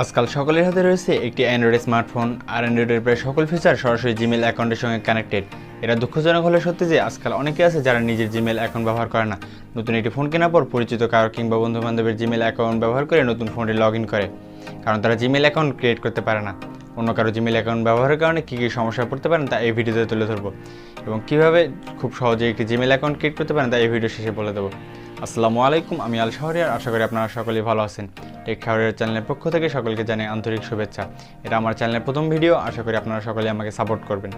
আজকাল সকলের হাতে রয়েছে একটি অ্যান্ড্রয়েড স্মার্টফোন, আর অ্যান্ড্রয়েডের প্রায় সকল ফিচার সরাসরি জিমেল অ্যাকাউন্টের সঙ্গে কানেক্টেড। এটা দুঃখজনক হলে সত্যি যে আজকাল অনেকে আছে যারা নিজের জিমেল অ্যাকাউন্ট ব্যবহার করে না। নতুন একটি ফোন কেনার পর পরিচিত কারো কিংবা বন্ধু বান্ধবের জিমেল অ্যাকাউন্ট ব্যবহার করে নতুন ফোনটি লগ ইন করে, কারণ তারা জিমেল অ্যাকাউন্ট ক্রিয়েট করতে পারে না। অন্য কারো জিমেল অ্যাকাউন্ট ব্যবহারের কারণে কী কী সমস্যায় পড়তে পারেন তা এই ভিডিওতে তুলে ধরবো, এবং কীভাবে খুব সহজে একটি জিমেল অ্যাকাউন্ট ক্রিয়েট করতে পারেন তা এই ভিডিও শেষে বলে দেবো। আসসালামু আলাইকুম, আমি আল শাহরিয়ার। আশা করি আপনারা সকলেই ভালো আছেন। টেক শাহরিয়ার চ্যানেলের পক্ষ থেকে সকলকে জানাই আন্তরিক শুভেচ্ছা। এটা আমার চ্যানেলের প্রথম ভিডিও, আশা করি আপনারা সকলে আমাকে সাপোর্ট করবেন।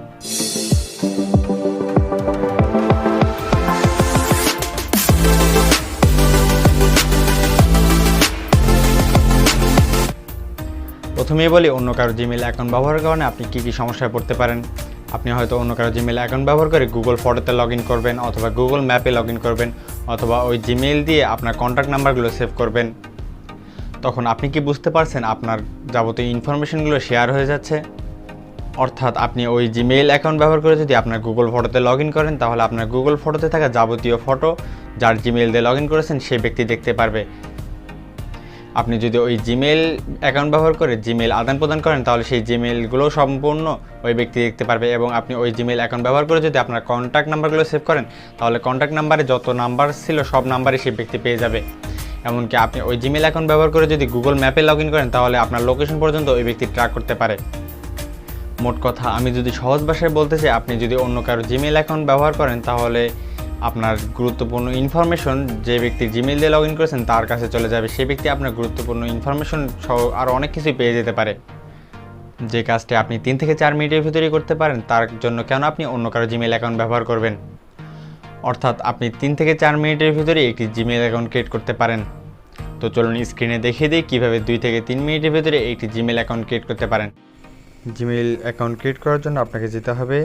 প্রথমেই বলি, অন্য কারো জিমেল অ্যাকাউন্ট ব্যবহারের কারণে আপনি কী কী সমস্যায় পড়তে পারেন। আপনি হয়তো অন্য কারো জিমেল অ্যাকাউন্ট ব্যবহার করে গুগল ফটোতে লগ ইন করবেন, অথবা গুগল ম্যাপে লগ ইন করবেন, অথবা ওই জিমেল দিয়ে আপনার কন্ট্যাক্ট নাম্বারগুলো সেভ করবেন। তখন আপনি কি বুঝতে পারছেন আপনার যাবতীয় ইনফরমেশনগুলো শেয়ার হয়ে যাচ্ছে? অর্থাৎ আপনি ওই জিমেইল অ্যাকাউন্ট ব্যবহার করে যদি আপনার গুগল ফটোতে লগ ইন করেন, তাহলে আপনার গুগল ফটোতে থাকা যাবতীয় ফটো যার জিমেইল দিয়ে লগ ইন করেছেন সেই ব্যক্তি দেখতে পারবে। আপনি যদি ওই জিমেইল অ্যাকাউন্ট ব্যবহার করে জিমেইল আদান প্রদান করেন, তাহলে সেই জিমেইলগুলো সম্পূর্ণ ওই ব্যক্তি দেখতে পারবে। এবং আপনি ওই জিমেইল অ্যাকাউন্ট ব্যবহার করে যদি আপনার কন্ট্যাক্ট নাম্বারগুলো সেভ করেন, তাহলে কন্ট্যাক্ট নাম্বারে যত নাম্বার ছিল সব নাম্বারই সেই ব্যক্তি পেয়ে যাবে। এমনকি আপনি ওই জিমেইল অ্যাকাউন্ট ব্যবহার করে যদি গুগল ম্যাপে লগ ইন করেন, তাহলে আপনার লোকেশন পর্যন্ত ওই ব্যক্তি ট্র্যাক করতে পারে। মোট কথা, আমি যদি সহজ ভাষায় বলতে চাই, আপনি যদি অন্য কারো জিমেইল অ্যাকাউন্ট ব্যবহার করেন, তাহলে আপনার গুরুত্বপূর্ণ ইনফরমেশন যে ব্যক্তি জিমেইল দিয়ে লগ ইন করেছেন তার কাছে চলে যাবে। সেই ব্যক্তি আপনার গুরুত্বপূর্ণ ইনফরমেশন সহ আরও অনেক কিছুই পেয়ে যেতে পারে। যে কাজটি আপনি 3 থেকে 4 মিনিটের ভিতরেই করতে পারেন, তার জন্য কেন আপনি অন্য কারো জিমেইল অ্যাকাউন্ট ব্যবহার করবেন? অর্থাৎ আপনি 3 থেকে 4 মিনিটের ভিতরেই একটি জিমেইল অ্যাকাউন্ট ক্রিয়েট করতে পারেন। তো চলুন স্ক্রিনে দেখিয়ে দিই কীভাবে 2 থেকে 3 মিনিটের ভিতরে একটি জিমেইল অ্যাকাউন্ট ক্রিয়েট করতে পারেন। জিমেইল অ্যাকাউন্ট ক্রিয়েট করার জন্য আপনাকে যেতে হবে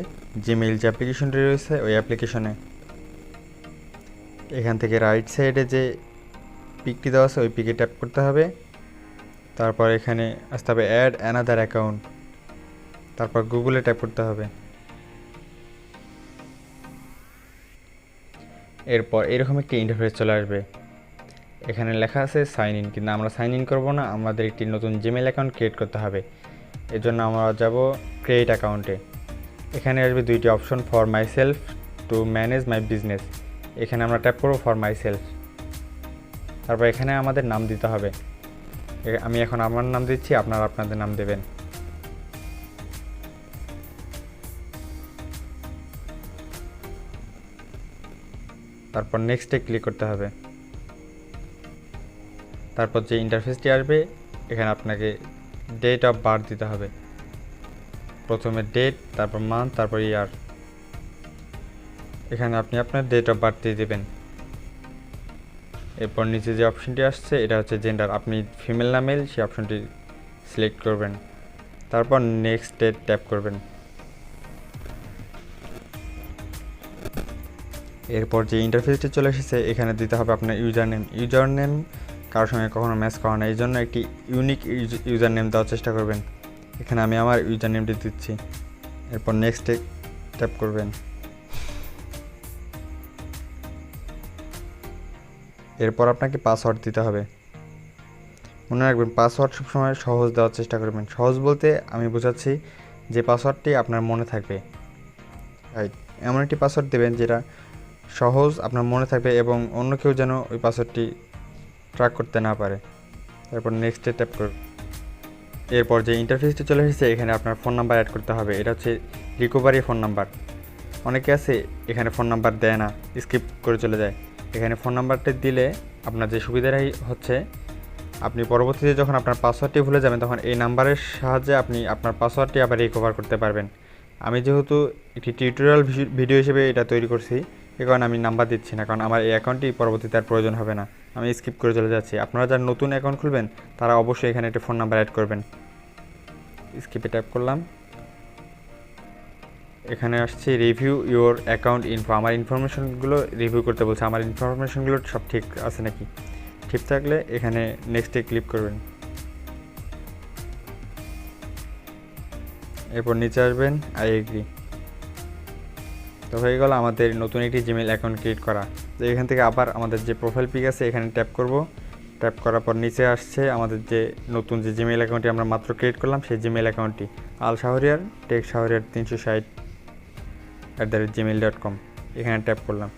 জিমেইল যে অ্যাপ্লিকেশনটি রয়েছে ওই অ্যাপ্লিকেশনে। এখান থেকে রাইট সাইডে যে পিকটি দেওয়া আছে ওই পিকে ট্যাপ করতে হবে। তারপর এখানে আসতে হবে অ্যাড অ্যানাদার অ্যাকাউন্ট, তারপর গুগলে ট্যাপ করতে হবে। এরপর এরকম একটি ইন্টারফেস চলে আসবে। এখানে লেখা আছে সাইন ইন, কিন্তু আমরা সাইন ইন করবো না, আমাদের একটি নতুন জিমেইল অ্যাকাউন্ট ক্রিয়েট করতে হবে। এর জন্য আমরা যাব ক্রিয়েট অ্যাকাউন্টে। এখানে আসবে 2টি option, for my self to manage my business. এখানে আমরা ট্যাপ করব ফর মাই সেলফ। তারপর এখানে আমাদের নাম দিতে হবে। আমি এখন আমার নাম দিচ্ছি, আপনারা আপনাদের নাম দেবেন। তারপর নেক্সটে ক্লিক করতে হবে। তারপর যে ইন্টারফেসটি আসবে, এখানে আপনাকে ডেট অফ বার্থ দিতে হবে। প্রথমে ডেট, তারপর মান্থ, তারপর ইয়ার। এখানে আপনি আপনার ডেট অফ বার্থ দিয়ে দেবেন। এরপর নিচে যে অপশনটি আসছে এটা হচ্ছে জেন্ডার, আপনি ফিমেল না মেল সেই অপশনটি সিলেক্ট করবেন। তারপর নেক্সটে ট্যাপ করবেন। এরপর যে ইন্টারফেসটি চলে এসেছে, এখানে দিতে হবে আপনার ইউজার নেম কারোর সঙ্গে কখনো ম্যাচ করা না, এই জন্য একটি ইউনিক ইউজার নেম দেওয়ার চেষ্টা করবেন। এখানে আমি আমার ইউজার নেমটি দিচ্ছি। এরপর নেক্সটে ট্যাপ করবেন। এরপর আপনাকে পাসওয়ার্ড দিতে হবে। মনে রাখবেন, পাসওয়ার্ড সবসময় সহজ দেওয়ার চেষ্টা করবেন। সহজ বলতে আমি বোঝাচ্ছি যে পাসওয়ার্ডটি আপনার মনে থাকবে। রাইট, এমন একটি পাসওয়ার্ড দেবেন যেটা সহজ, আপনার মনে থাকবে এবং অন্য কেউ যেন ওই পাসওয়ার্ডটি ট্র্যাক করতে না পারে। তারপর নেক্সটে ট্যাপ করুন। এরপর যে ইন্টারফেসটি চলে এসেছে, এখানে আপনার ফোন নাম্বার অ্যাড করতে হবে। এটা হচ্ছে রিকভারি ফোন নাম্বার। অনেকে আছে এখানে ফোন নাম্বার দেয় না, স্কিপ করে চলে যায়। এখানে ফোন নাম্বারটি দিলে আপনার যে সুবিধাটাই হচ্ছে, আপনি পরবর্তীতে যখন আপনার পাসওয়ার্ডটি ভুলে যাবেন, তখন এই নাম্বারের সাহায্যে আপনি আপনার পাসওয়ার্ডটি আবার রিকভার করতে পারবেন। আমি যেহেতু একটি টিউটোরিয়াল ভিডিও হিসেবে এটা তৈরি করছি, এ কারণে আমি নাম্বার দিচ্ছি না, কারণ আমার এই অ্যাকাউন্টটি পরবর্তীতে আর প্রয়োজন হবে না। আমি স্কিপ করে চলে যাচ্ছি। আপনারা যারা নতুন অ্যাকাউন্ট খুলবেন তারা অবশ্যই এখানে একটা ফোন নাম্বার অ্যাড করবেন। স্কিপে ট্যাপ করলাম। এখানে আসছে রিভিউ ইউর অ্যাকাউন্ট ইনফো, আমার ইনফরমেশনগুলো রিভিউ করতে বলছে। আমার ইনফরমেশনগুলো সব ঠিক আছে নাকি, ঠিক থাকলে এখানে নেক্সটে ক্লিক করবেন। এরপর নিচে আসবেন আই এগ্রি। তো হয়ে গেল আমাদের নতুন একটি জিমেইল অ্যাকাউন্ট ক্রিয়েট করা। তো এখান থেকে আবার আমাদের যে প্রোফাইল পিক আছে এখানে ট্যাপ করব। ট্যাপ করার পর নিচে আসছে আমাদের যে নতুন যে জিমেইল অ্যাকাউন্টটি আমরা মাত্র ক্রিয়েট করলাম সেই জিমেইল অ্যাকাউন্টটি আল শাহরিয়ার টেক শাহরিয়ার 360@gmail.com। এখানে ট্যাপ করলাম,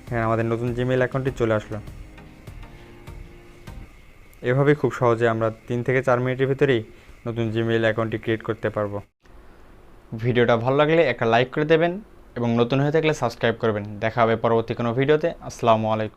এখানে আমাদের নতুন জিমেইল অ্যাকাউন্টটি চলে আসলো। এভাবে খুব সহজে আমরা 3 থেকে 4 মিনিটের ভিতরেই নতুন জিমেইল অ্যাকাউন্টটি ক্রিয়েট করতে পারবো। ভিডিওটা ভালো লাগলে একটা লাইক করে দেবেন এবং নতুন হয়ে থাকলে সাবস্ক্রাইব করবেন। দেখা হবে পরবর্তী কোনো ভিডিওতে। আসসালামু আলাইকুম।